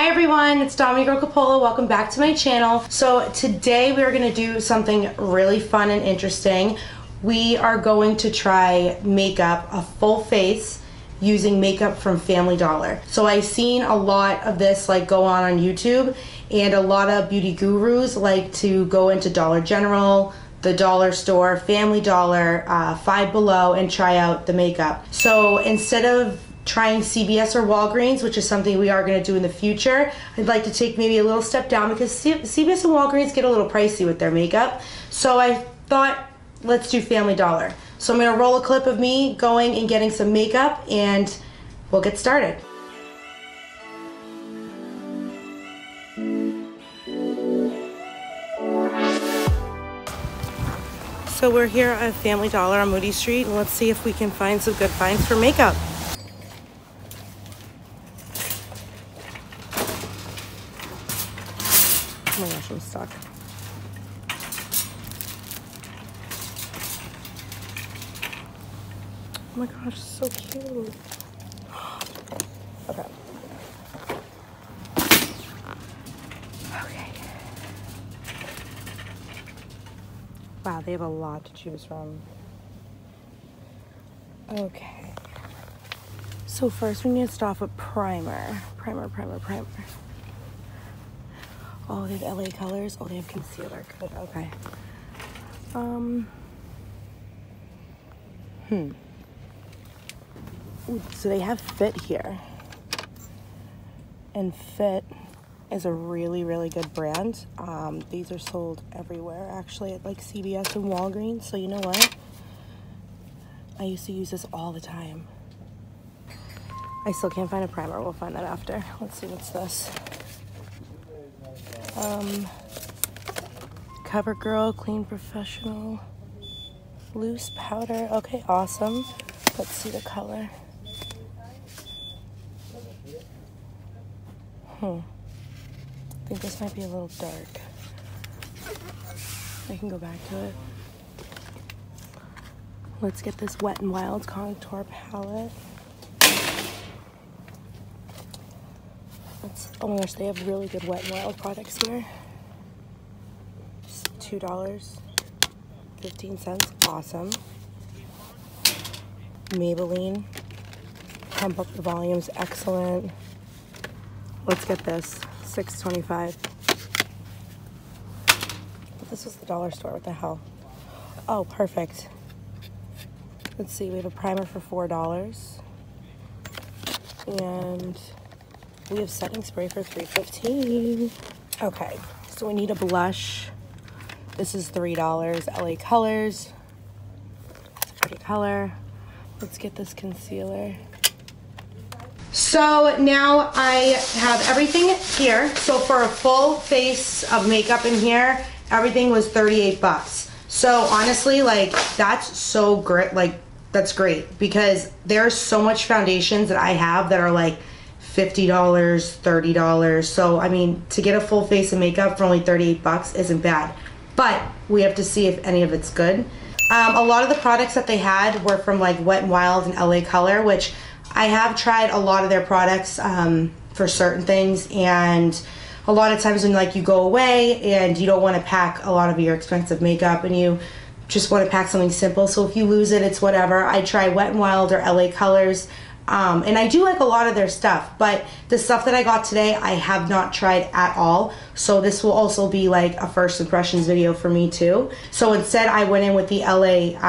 Hi everyone, it's Domec Earle-Coppola. Welcome back to my channel. So today we are going to do something really fun and interesting. We are going to try makeup, a full face, using makeup from Family Dollar. So I've seen a lot of this go on YouTube, and a lot of beauty gurus like to go into Dollar General, the dollar store, Family Dollar, Five Below, and try out the makeup. So instead of trying CVS or Walgreens, which is something we are going to do in the future, I'd like to take maybe a little step down because CVS and Walgreens get a little pricey with their makeup. So I thought, let's do Family Dollar. So I'm going to roll a clip of me going and getting some makeup, and we'll get started. So we're here at Family Dollar on Moody Street, and let's see if we can find some good finds for makeup. Oh my gosh, I'm stuck. Oh my gosh, so cute. Okay. Okay. Wow, they have a lot to choose from. Okay. So first we need to start off with primer. Primer. Oh, they have LA colors. Oh, they have concealer. Good. Okay. Ooh, so they have Fit here. And Fit is a really, really good brand. These are sold everywhere, actually, at CVS and Walgreens. So you know what? I used to use this all the time. I still can't find a primer. We'll find that after. Let's see, what's this? CoverGirl Clean Professional Loose Powder. Okay, awesome. Let's see the color. I think this might be a little dark. I can go back to it. Let's get this Wet n Wild contour palette. Oh my gosh, they have really good Wet n Wild products here. It's $2.15. Awesome. Maybelline. Pump Up the Volume's excellent. Let's get this. $6.25. This was the dollar store. What the hell? Oh, perfect. Let's see. We have a primer for $4. And we have setting spray for $3.15. Okay, so we need a blush. This is $3. LA Colors. Pretty color. Let's get this concealer. So now I have everything here. So for a full face of makeup in here, everything was 38 bucks. So honestly, that's so great. That's great because there's so much foundations that I have that are $50, $30. So I mean, to get a full face of makeup for only 38 bucks isn't bad. But we have to see if any of it's good. A lot of the products that they had were from Wet n Wild and LA Color, which I have tried a lot of their products for certain things, and a lot of times when you go away and you don't want to pack a lot of your expensive makeup and you just want to pack something simple, so if you lose it, it's whatever. I try Wet n Wild or LA Colors, and I do like a lot of their stuff, but the stuff that I got today I have not tried at all, so this will also be a first impressions video for me too. So instead I went in with the LA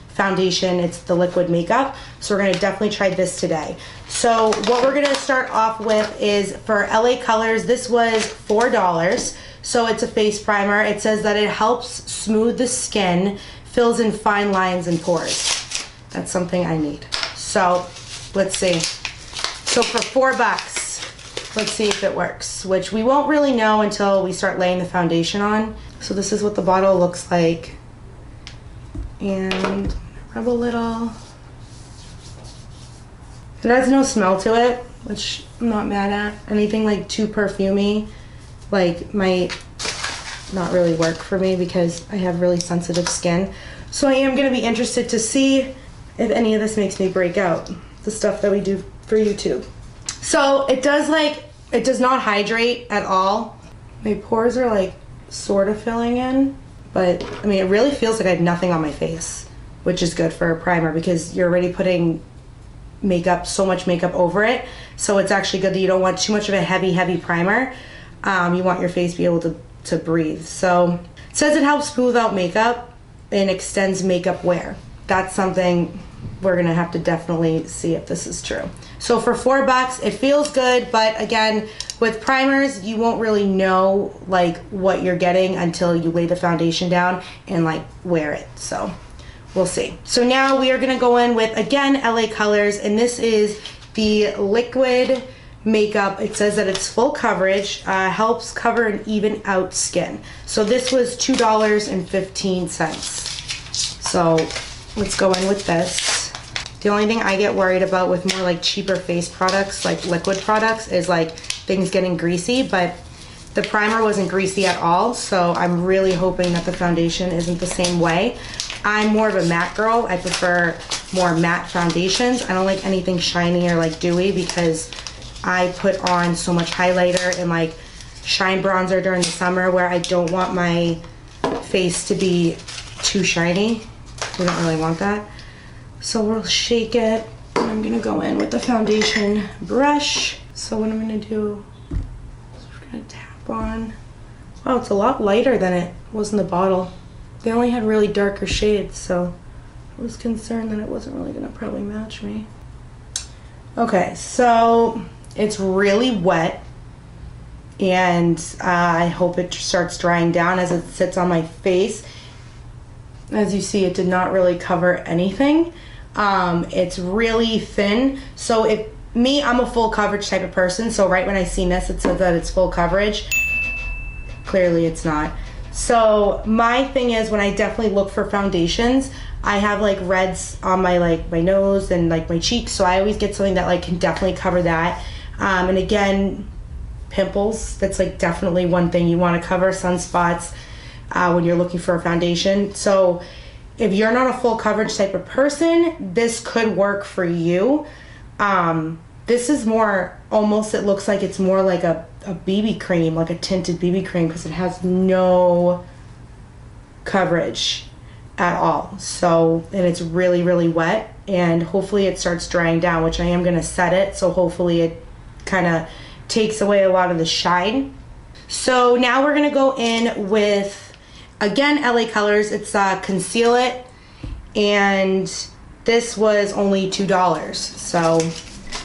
foundation. It's the liquid makeup, so we're going to definitely try this today. So what we're going to start off with is for LA Colors. This was $4. So it's a face primer. It says that it helps smooth the skin, fills in fine lines and pores. That's something I need. So let's see. So for $4, let's see if it works, which we won't really know until we start laying the foundation on. So this is what the bottle looks like. And rub a little. It has no smell to it, which I'm not mad at. Anything too perfumey might not really work for me because I have really sensitive skin. So I am going to be interested to see if any of this makes me break out, the stuff that we do for YouTube. So it does It does not hydrate at all. My pores are like sort of filling in, but I mean, it really feels like I have nothing on my face, which is good for a primer because you're already putting makeup, so much makeup over it. So it's actually good that you don't want too much of a heavy primer. You want your face to be able to breathe. So it says it helps smooth out makeup and extends makeup wear. That's something we're gonna have to definitely see if this is true. So for $4, it feels good, but again, with primers, you won't really know like what you're getting until you lay the foundation down and like wear it. So we'll see. So now we are gonna go in with, again, LA Colors, and this is the liquid makeup. It says that it's full coverage, helps cover and even out skin. So this was $2.15. So let's go in with this. The only thing I get worried about with more like cheaper face products, like liquid products, is like things getting greasy, but the primer wasn't greasy at all, so I'm really hoping that the foundation isn't the same way. I'm more of a matte girl. I prefer more matte foundations. I don't like anything shiny or like dewy because I put on so much highlighter and like shine bronzer during the summer where I don't want my face to be too shiny. We don't really want that. So we'll shake it. And I'm gonna go in with the foundation brush. So what I'm gonna do is we're gonna tap on. Wow, it's a lot lighter than it was in the bottle. They only had really darker shades, so I was concerned that it wasn't really gonna probably match me. Okay, so it's really wet, and I hope it starts drying down as it sits on my face. As you see, it did not really cover anything. It's really thin, so I'm a full coverage type of person, so right when I seen this, it says that it's full coverage. Clearly it's not. So my thing is, when I definitely look for foundations, I have like reds on my my nose and like my cheeks, so I always get something that like can definitely cover that. And again, pimples, that's like definitely one thing you want to cover, sunspots, when you're looking for a foundation. So if you're not a full coverage type of person, this could work for you. This is more, almost, it looks like it's more like a BB cream, like a tinted BB cream, because it has no coverage at all. So, and it's really wet, and hopefully it starts drying down, which I am gonna set it, so hopefully it kind of takes away a lot of the shine. So now we're gonna go in with, again, LA Colors. It's Conceal It, and this was only $2. So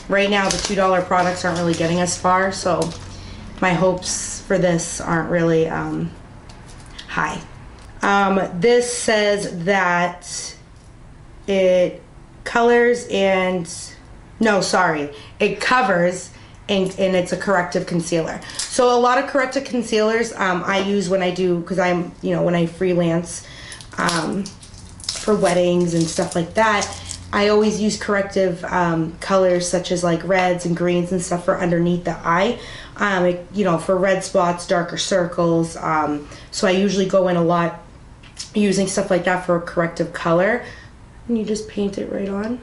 right now the $2 products aren't really getting us far, so my hopes for this aren't really high. This says that it colors and, no, sorry, it covers and it's a corrective concealer. So a lot of corrective concealers I use when I do, because I'm, when I freelance for weddings and stuff like that, I always use corrective colors such as like reds and greens and stuff for underneath the eye, for red spots, darker circles. So I usually go in a lot using stuff like that for a corrective color, and you just paint it right on.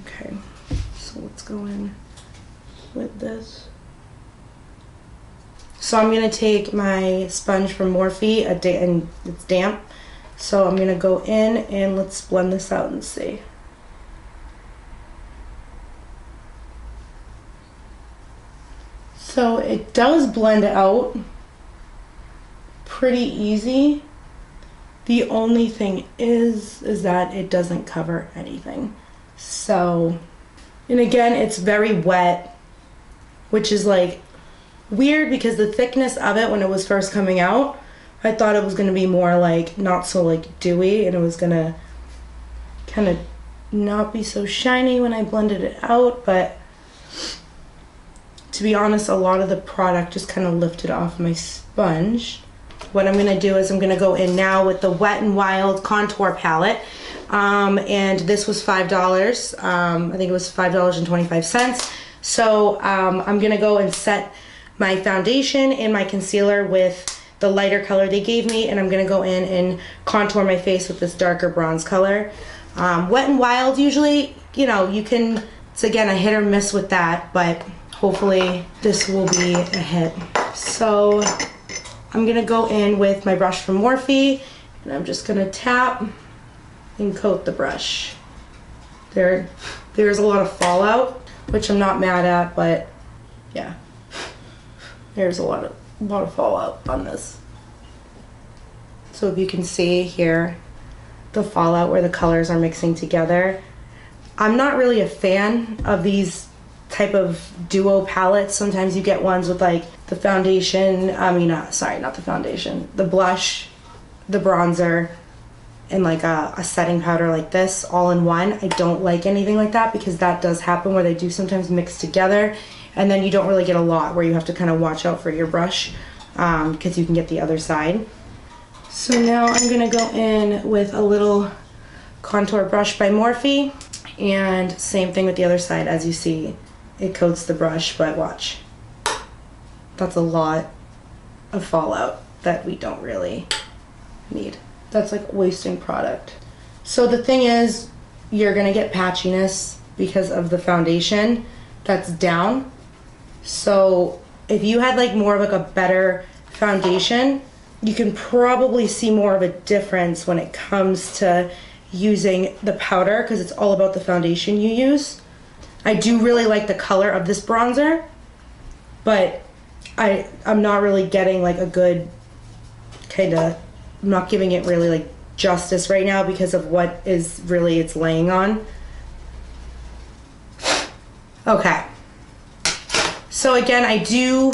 Okay, so let's go in with this. So I'm gonna take my sponge from Morphe, and it's damp. So I'm gonna go in and let's blend this out and see. So it does blend out pretty easy. The only thing is that it doesn't cover anything. So, and again, it's very wet, which is like weird because the thickness of it when it was first coming out, I thought it was going to be more like, not so like dewy, and it was going to kind of not be so shiny when I blended it out, but to be honest, a lot of the product just kind of lifted off my sponge. What I'm going to do is I'm going to go in now with the Wet n Wild contour palette, and this was $5. I think it was $5.25. So I'm going to go and set my foundation and my concealer with the lighter color they gave me, and I'm gonna go in and contour my face with this darker bronze color. Wet n Wild, usually, you can, it's again a hit or miss with that, but hopefully this will be a hit. So I'm gonna go in with my brush from Morphe, and I'm just gonna tap and coat the brush. There's a lot of fallout, which I'm not mad at, but yeah, there's a lot of fallout on this. So if you can see here, the fallout where the colors are mixing together. I'm not really a fan of these type of duo palettes. Sometimes you get ones with like the foundation, sorry, not the foundation, the blush, the bronzer, and like a setting powder like this all in one. I don't like anything like that because that does happen where they do sometimes mix together, and then you don't really get a lot where you have to kind of watch out for your brush because you can get the other side. So now I'm gonna go in with a little contour brush by Morphe, and same thing with the other side. As you see, it coats the brush, but watch. That's a lot of fallout that we don't really need. That's like wasting product. So the thing is, you're gonna get patchiness because of the foundation that's down. So if you had like more of like a better foundation, you can probably see more of a difference when it comes to using the powder, because it's all about the foundation you use. I do really like the color of this bronzer, but I'm not really getting like a good kind of, I'm not giving it really like justice right now because of what is really it's laying on. Okay. So again, I do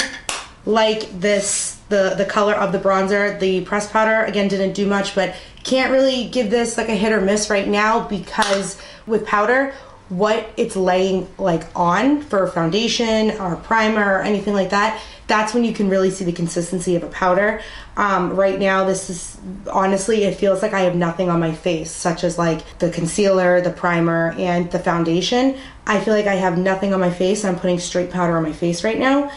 like this, the color of the bronzer. The pressed powder, again, didn't do much, but can't really give this like a hit or miss right now because with powder, what it's laying like on for foundation or primer or anything like that, that's when you can really see the consistency of a powder. Right now, this is, honestly, it feels like I have nothing on my face, such as like the concealer, the primer, and the foundation. I feel like I have nothing on my face. I'm putting straight powder on my face right now,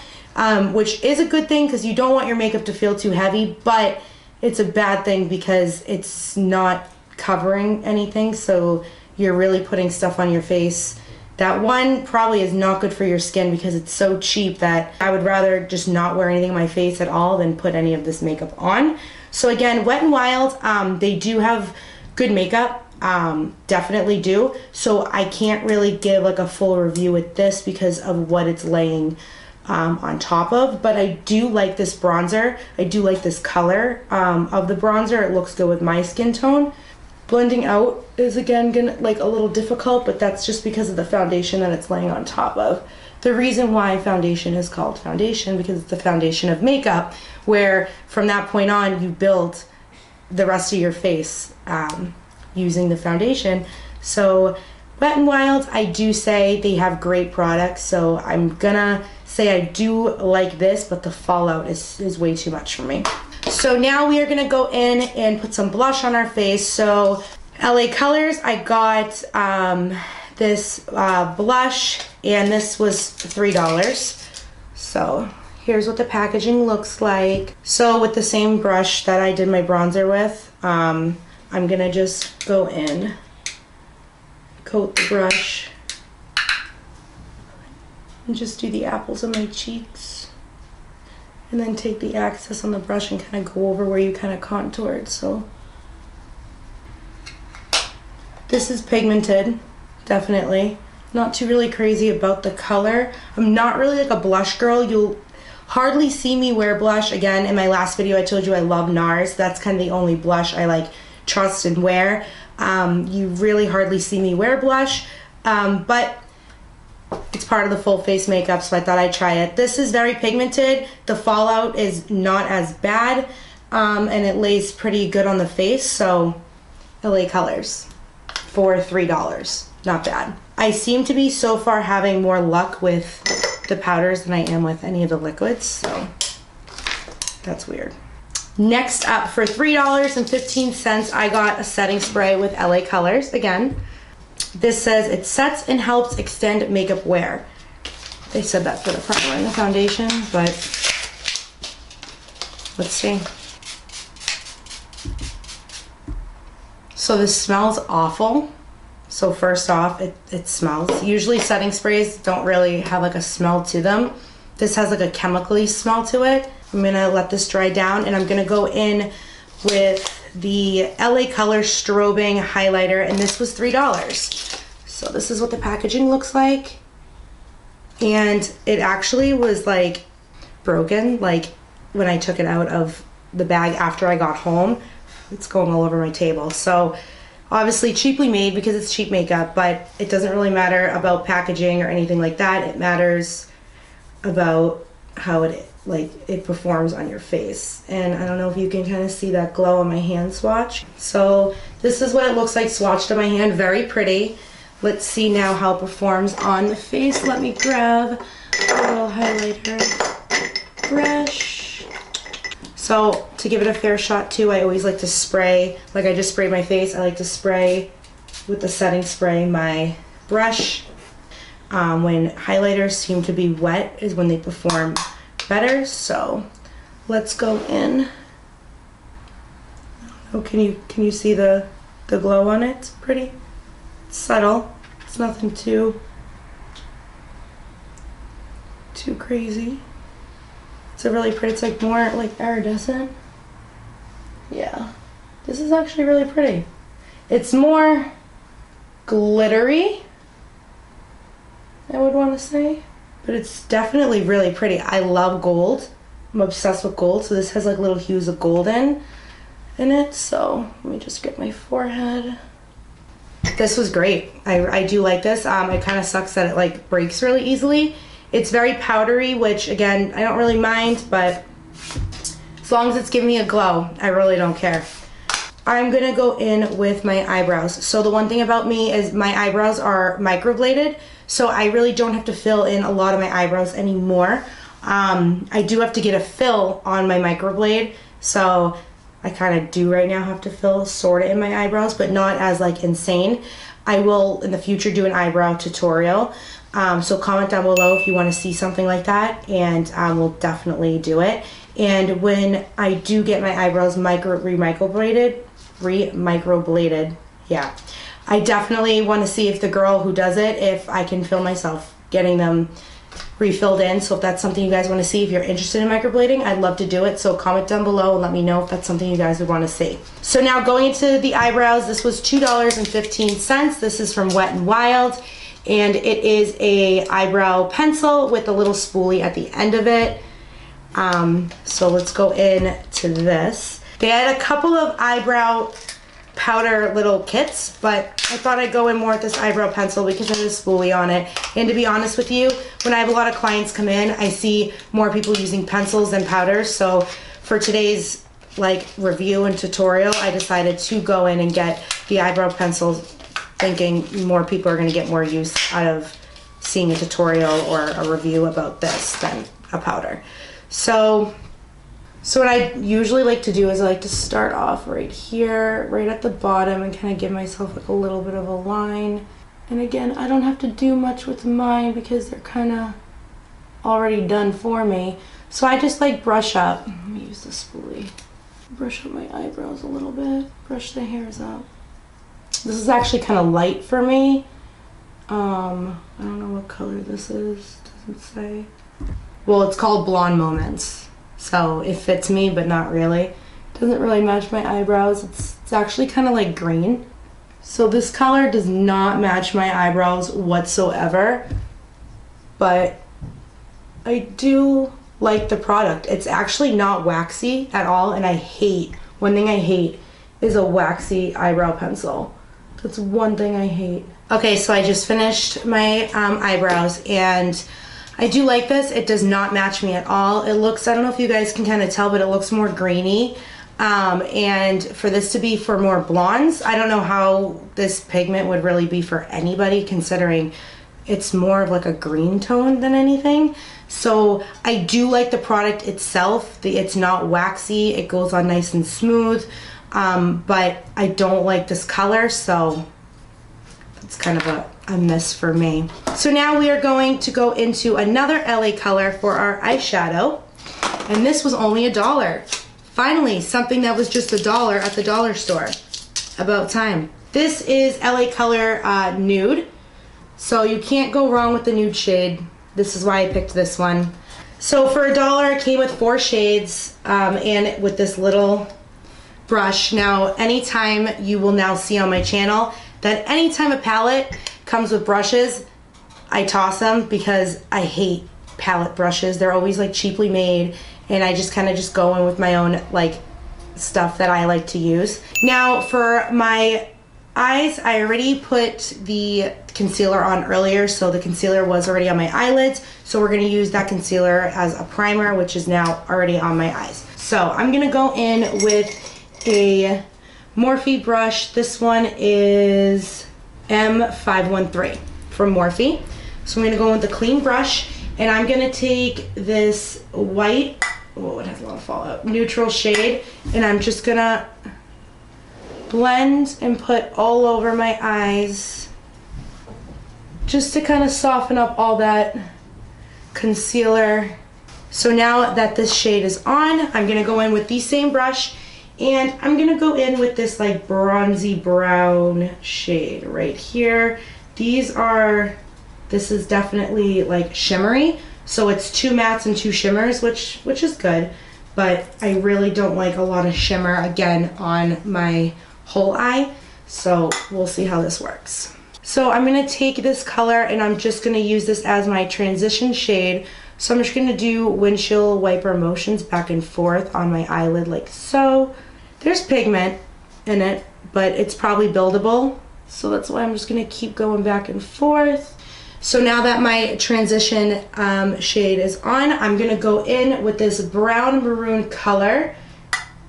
which is a good thing because you don't want your makeup to feel too heavy, but it's a bad thing because it's not covering anything, so you're really putting stuff on your face. That one probably is not good for your skin because it's so cheap that I would rather just not wear anything on my face at all than put any of this makeup on. So again, Wet n Wild, they do have good makeup, definitely do. So I can't really give like a full review with this because of what it's laying on top of, but I do like this bronzer. I do like this color of the bronzer. It looks good with my skin tone. Blending out is again gonna like a little difficult, but that's just because of the foundation that it's laying on top of. The reason why foundation is called foundation because it's the foundation of makeup, where from that point on you build the rest of your face using the foundation. So Wet n Wild, I do say they have great products, so I'm gonna say I do like this, but the fallout is way too much for me. So now we are gonna go in and put some blush on our face. So LA Colors, I got this blush, and this was $3. So here's what the packaging looks like. So with the same brush that I did my bronzer with, I'm gonna just go in, coat the brush, and just do the apples of my cheeks. And then take the excess on the brush and kind of go over where you kind of contoured. So this is pigmented, definitely. Not too really crazy about the color. I'm not really like a blush girl. You'll hardly see me wear blush. Again, in my last video I told you I love NARS. That's kind of the only blush I like trust and wear. You really hardly see me wear blush, but it's part of the full face makeup, so I thought I'd try it. This is very pigmented. The fallout is not as bad, and it lays pretty good on the face, so LA Colors for $3. Not bad. I seem to be so far having more luck with the powders than I am with any of the liquids, so that's weird. Next up, for $3.15, I got a setting spray with LA Colors again. This says it sets and helps extend makeup wear. They said that for the primer and the foundation, but let's see. So this smells awful. So first off, it smells. Usually setting sprays don't really have like a smell to them. This has like a chemically smell to it. I'm gonna let this dry down and I'm gonna go in with the LA Color Strobing Highlighter, and this was $3. So this is what the packaging looks like. And it actually was like broken, like when I took it out of the bag after I got home. It's going all over my table. So obviously cheaply made because it's cheap makeup, but it doesn't really matter about packaging or anything like that. It matters about how it performs on your face. And I don't know if you can kind of see that glow on my hand swatch. So this is what it looks like swatched on my hand. Very pretty. Let's see now how it performs on the face. Let me grab a little highlighter brush. So to give it a fair shot too, I always like to spray, like I just sprayed my face, I like to spray with the setting spray my brush. When highlighters seem to be wet is when they perform better. So let's go in. Oh, can you see the glow on it? It's pretty. It's subtle. It's nothing too crazy. It's a really pretty, it's like more like iridescent. Yeah, this is actually really pretty. It's more glittery, I would want to say, but it's definitely really pretty. I love gold. I'm obsessed with gold, so this has like little hues of gold in it. So let me just get my forehead. This was great. I do like this. It kind of sucks that it like breaks really easily. It's very powdery, which again, I don't really mind, but as long as it's giving me a glow, I really don't care. I'm gonna go in with my eyebrows. So the one thing about me is my eyebrows are microbladed, so I really don't have to fill in a lot of my eyebrows anymore. I do have to get a fill on my microblade, so I kind of do right now have to fill sort of in my eyebrows, but not as like insane. I will in the future do an eyebrow tutorial. So comment down below if you want to see something like that, and we'll definitely do it. And when I do get my eyebrows re-microbladed, yeah, I definitely want to see if the girl who does it, if I can film myself getting them refilled in. So if that's something you guys want to see, if you're interested in microblading, I'd love to do it. So comment down below and let me know if that's something you guys would want to see. So now going into the eyebrows, this was $2.15. This is from Wet n Wild, and it is a eyebrow pencil with a little spoolie at the end of it. So let's go in to this. They had a couple of eyebrow powder little kits, but I thought I'd go in more with this eyebrow pencil because it has a spoolie on it. And to be honest with you, when I have a lot of clients come in, I see more people using pencils than powders. So for today's like review and tutorial, I decided to go in and get the eyebrow pencils, thinking more people are going to get more use out of seeing a tutorial or a review about this than a powder. So what I usually like to do is I like to start off right here, right at the bottom, and kind of give myself like a little bit of a line. And again, I don't have to do much with mine because they're kind of already done for me. So I just like brush up. Let me use the spoolie. Brush up my eyebrows a little bit. Brush the hairs up. This is actually kind of light for me. I don't know what color this is. Doesn't say. Well, it's called Blonde Moments. So it fits me, but not really. It doesn't really match my eyebrows. It's actually kind of like green. So this color does not match my eyebrows whatsoever, but I do like the product. It's actually not waxy at all, and I hate, one thing I hate is a waxy eyebrow pencil. That's one thing I hate. Okay, so I just finished my eyebrows, and I do like this. It does not match me at all. It looks, I don't know if you guys can kind of tell, but it looks more grainy. And for this to be for more blondes, I don't know how this pigment would really be for anybody, considering it's more of like a green tone than anything. So I do like the product itself. It's not waxy. It goes on nice and smooth. But I don't like this color, so it's kind of a miss for me. So now we are going to go into another LA color for our eyeshadow, and this was only $1. Finally, something that was just $1 at the dollar store. About time. This is LA Color Nude. So you can't go wrong with the nude shade. This is why I picked this one. So for $1, it came with 4 shades and with this little brush. Now, anytime you will now see on my channel that anytime a palette comes with brushes, I toss them because I hate palette brushes. They're always like cheaply made, and I just kind of just go in with my own like stuff that I like to use. Now for my eyes, I already put the concealer on earlier, so the concealer was already on my eyelids, so we're going to use that concealer as a primer, which is now already on my eyes. So I'm going to go in with a Morphe brush. This one is M513 from Morphe. So I'm going to go in with a clean brush, and I'm going to take this white, oh, it has a lot of fallout, neutral shade, and I'm just going to blend and put all over my eyes just to kind of soften up all that concealer. So now that this shade is on, I'm going to go in with the same brush, and I'm going to go in with this like bronzy brown shade right here. This is definitely like shimmery, so it's 2 mattes and 2 shimmers, which is good, but I really don't like a lot of shimmer again on my whole eye, so we'll see how this works. So I'm going to take this color and I'm just going to use this as my transition shade. So I'm just going to do windshield wiper motions back and forth on my eyelid like so. There's pigment in it, but it's probably buildable, so that's why I'm just going to keep going back and forth. So now that my transition shade is on, I'm going to go in with this brown maroon color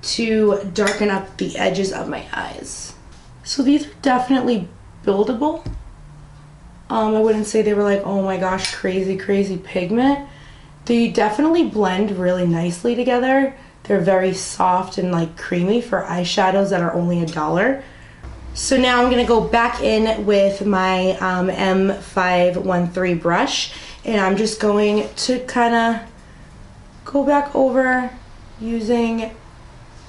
to darken up the edges of my eyes. So these are definitely buildable. I wouldn't say they were like, oh my gosh, crazy pigment. They definitely blend really nicely together. They're very soft and like creamy for eyeshadows that are only $1. So now I'm gonna go back in with my M513 brush, and I'm just going to kind of go back over using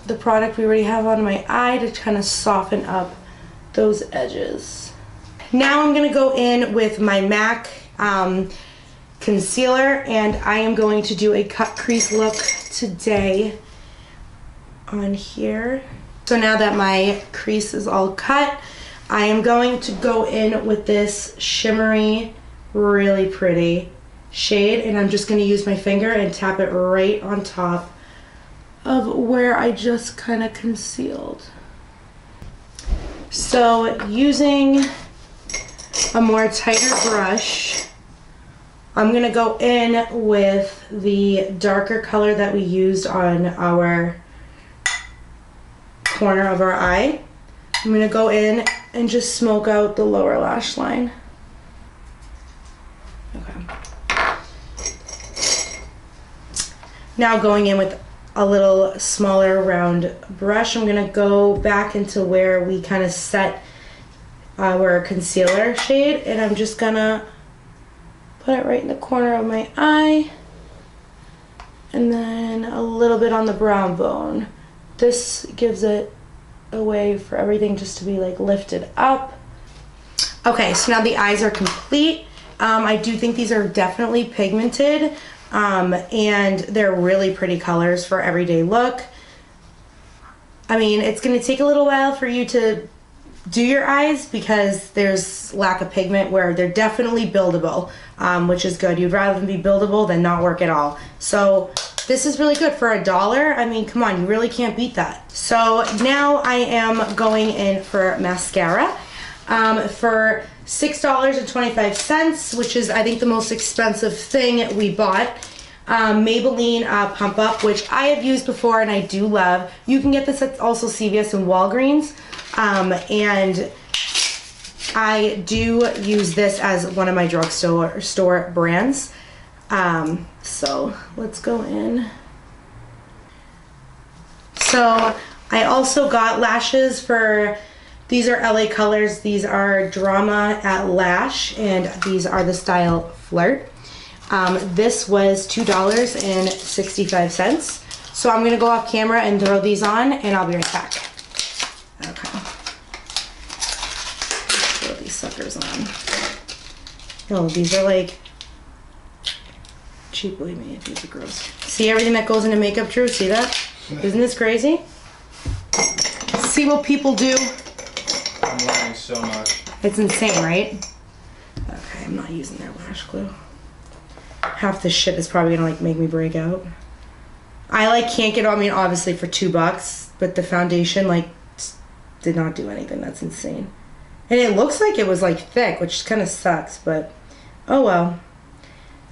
the product we already have on my eye to kind of soften up those edges. Now I'm going to go in with my MAC concealer, and I am going to do a cut crease look today on here. So now that my crease is all cut, I am going to go in with this shimmery, really pretty shade, and I'm just going to use my finger and tap it right on top of where I just kind of concealed. So using a more tighter brush, I'm gonna go in with the darker color that we used on our corner of our eye. I'm gonna go in and just smoke out the lower lash line. Okay. Now going in with a little smaller round brush, I'm gonna go back into where we kind of set our concealer shade, and I'm just gonna put it right in the corner of my eye, and then a little bit on the brown bone. This gives it a way for everything just to be like lifted up. Okay, so now the eyes are complete. I do think these are definitely pigmented. And they're really pretty colors for everyday look. I mean, it's going to take a little while for you to do your eyes because there's lack of pigment, where they're definitely buildable, which is good. You'd rather them be buildable than not work at all. So this is really good for $1. I mean, come on, you really can't beat that. So now I am going in for mascara for $6.25, which is, I think, the most expensive thing we bought. Maybelline Pump Up, which I have used before and I do love. You can get this at also CVS and Walgreens, and I do use this as one of my drugstore brands. So let's go in. So I also got lashes for, these are LA Colors. These are Drama at Lash, and these are the style Flirt. This was $2.65. So I'm gonna go off camera and throw these on, and I'll be right back. Okay. No, these are like cheaply made. These are gross. See everything that goes into makeup, Drew? See that? Isn't this crazy? See what people do? I'm learning so much. It's insane, right? Okay, I'm not using that lash glue. Half this shit is probably gonna like make me break out. I like can't get, I mean obviously for $2, but the foundation like did not do anything. That's insane. And it looks like it was like thick, which kind of sucks, but oh well.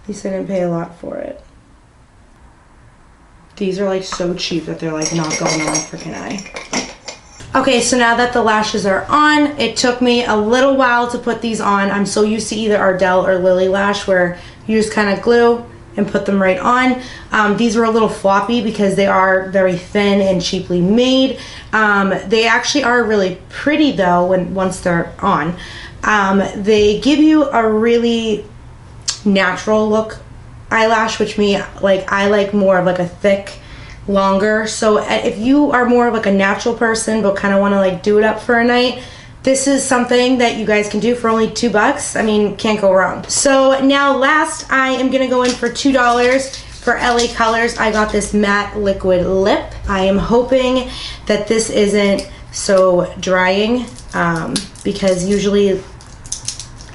At least I didn't pay a lot for it. These are like so cheap that they're like not going on my freaking eye. Okay, so now that the lashes are on, it took me a little while to put these on. I'm so used to either Ardell or Lily Lash where you just kind of glue and put them right on. These were a little floppy because they are very thin and cheaply made. They actually are really pretty though once they're on. They give you a really natural look eyelash, which I like more of like a thick, longer. So if you are more of like a natural person but kind of want to like do it up for a night, this is something that you guys can do for only $2. I mean, can't go wrong. So now last, I am gonna go in for $2 for LA Colors. I got this matte liquid lip. I am hoping that this isn't so drying because usually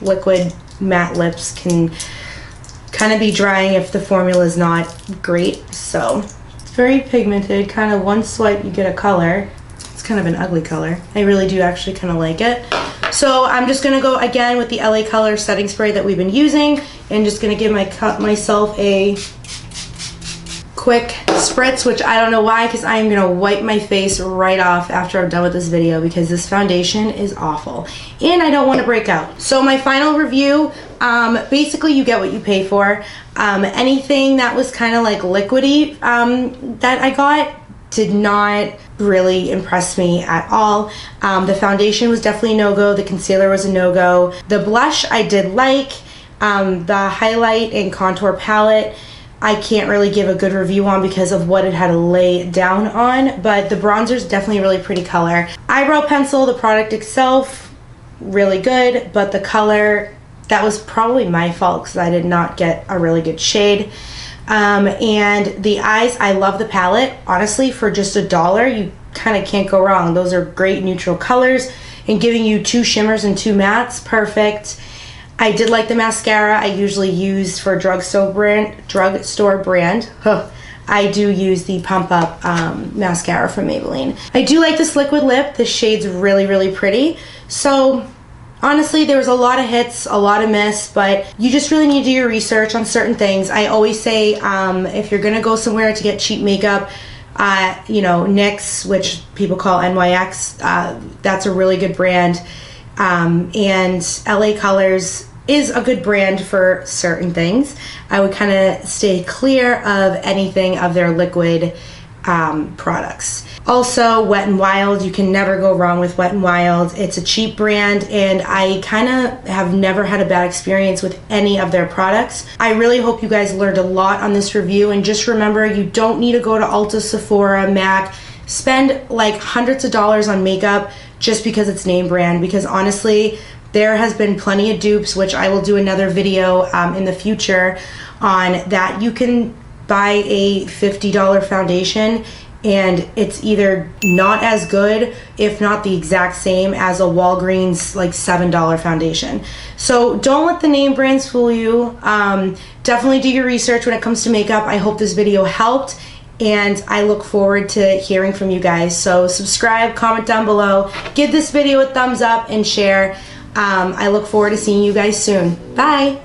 liquid matte lips can kind of be drying if the formula is not great. So it's very pigmented, kind of one swipe you get a color. It's kind of an ugly color. I really do actually kind of like it. So I'm just gonna go again with the LA Color setting spray that we've been using and just gonna give myself a quick spritz, which I don't know why, because I am gonna wipe my face right off after I'm done with this video because this foundation is awful and I don't want to break out. So my final review, basically you get what you pay for. Anything that was kind of like liquidy that I got did not really impress me at all. The foundation was definitely a no-go. The concealer was a no-go. The blush I did like. The highlight and contour palette I can't really give a good review on because of what it had to lay down on, but the bronzer is definitely a really pretty color. Eyebrow pencil, the product itself, really good, but the color, that was probably my fault because I did not get a really good shade. And the eyes, I love the palette. Honestly, for just $1, you kind of can't go wrong. Those are great neutral colors and giving you 2 shimmers and 2 mattes, perfect. I did like the mascara I usually use for drugstore brand. I do use the Pump Up mascara from Maybelline. I do like this liquid lip. The shade's really, really pretty. So honestly, there was a lot of hits, a lot of miss, but you just really need to do your research on certain things. I always say if you're gonna go somewhere to get cheap makeup, you know, NYX, which people call NYX, that's a really good brand. And LA Colors is a good brand for certain things. I would kind of stay clear of anything of their liquid products. Also, Wet n Wild, you can never go wrong with Wet n Wild. It's a cheap brand and I kind of have never had a bad experience with any of their products. I really hope you guys learned a lot on this review, and just remember, you don't need to go to Ulta, Sephora, MAC, spend like hundreds of dollars on makeup just because it's name brand, because honestly, there has been plenty of dupes, which I will do another video in the future on that. You can buy a $50 foundation and it's either not as good, if not the exact same as a Walgreens like $7 foundation. So don't let the name brands fool you. Definitely do your research when it comes to makeup. I hope this video helped, and I look forward to hearing from you guys. So subscribe, comment down below, give this video a thumbs up and share. I look forward to seeing you guys soon. Bye.